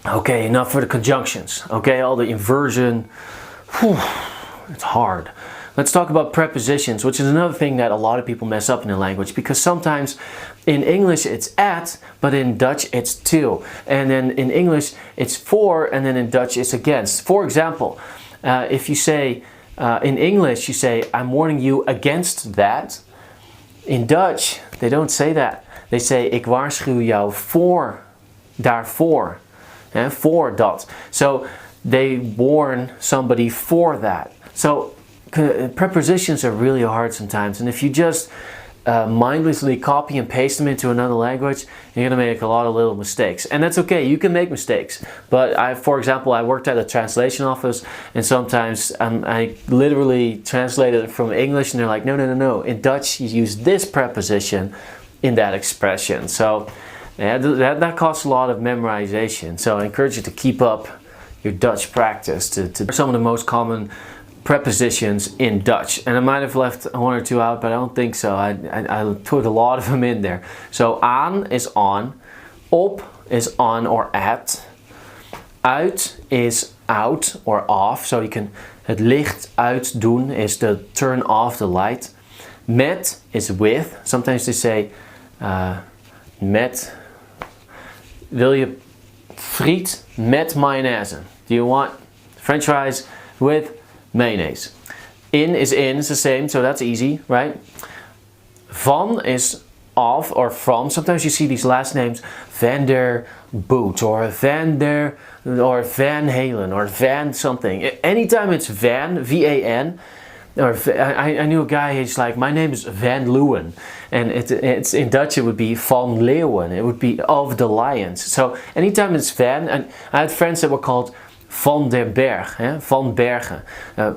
Okay, enough for the conjunctions. Okay, all the inversion. Whew, it's hard. Let's talk about prepositions, which is another thing that a lot of people mess up in the language, because sometimes in English it's at, but in Dutch it's to. And then in English it's for, and then in Dutch it's against. For example, if you say, in English you say, I'm warning you against that. In Dutch, they don't say that. They say, ik waarschuw jou voor, daarvoor. For dat. So they warn somebody for that. So prepositions are really hard sometimes, and if you just mindlessly copy and paste them into another language, you're going to make a lot of little mistakes. And that's okay, you can make mistakes. But for example, I worked at a translation office, and sometimes I literally translated it from English, and they're like, no. In Dutch, you use this preposition in that expression. So yeah, that costs a lot of memorization. So I encourage you to keep up your Dutch practice. To some of the most common prepositions in Dutch, and I might have left one or two out, but I don't think so. I put a lot of them in there. So aan is on, op is on or at, uit is out or off. So you can het licht uitdoen is to turn off the light. Met is with. Sometimes they say met. Wil je friet met mayonaise? Do you want French fries with mayonnaise? In is in, it's the same, so that's easy, right? Van is of or from. Sometimes you see these last names, Van der Boot or Van Halen or Van something. Anytime it's Van, V-A-N, or I knew a guy, he's like, my name is Van Leeuwen, and it's in Dutch it would be Van Leeuwen, it would be of the lions. So anytime it's Van, and I had friends that were called Van der Berg, Van Bergen,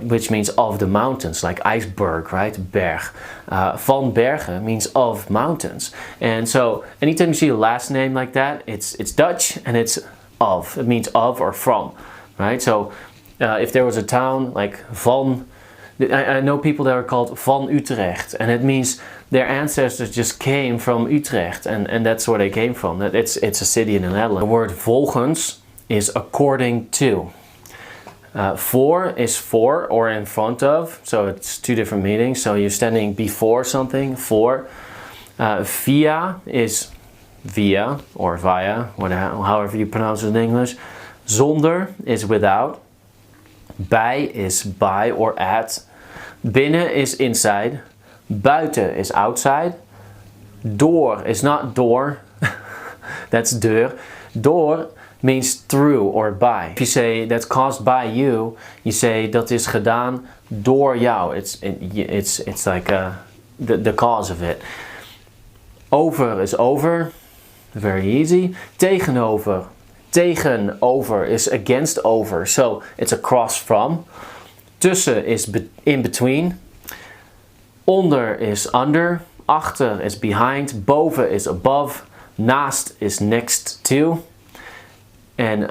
which means of the mountains, like iceberg, right? Berg. Van Bergen means of mountains. And so anytime you see a last name like that, it's Dutch and it's of. It means of or from, right? So if there was a town like Van, I know people that are called Van Utrecht, and it means their ancestors just came from Utrecht, and that's where they came from. It's a city in the Netherlands. The word volgens is according to. For is for or in front of, so it's two different meanings. So you're standing before something, for. Via is via or via, however you pronounce it in English. Zonder is without. Bij is by or at. Binnen is inside. Buiten is outside. Door is not door. That's deur. Door means through or by. If you say that's caused by you, you say dat is gedaan door jou. It's like the cause of it. Over is over. Very easy. Tegenover. Tegenover is against over. So it's across from. Tussen is in between. Onder is under. Achter is behind. Boven is above. Naast is next to. En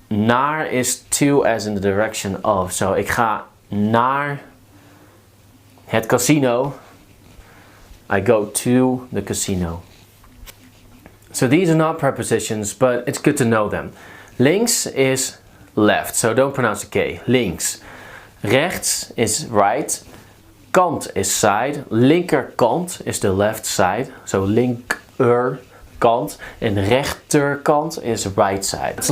naar is to as in the direction of. So ik ga naar het casino. I go to the casino. So these are not prepositions, but it's good to know them. Links is left, so don't pronounce the K. Links. Rechts is right. Kant is side. Linkerkant is the left side. So linkerkant. En rechterkant is right side.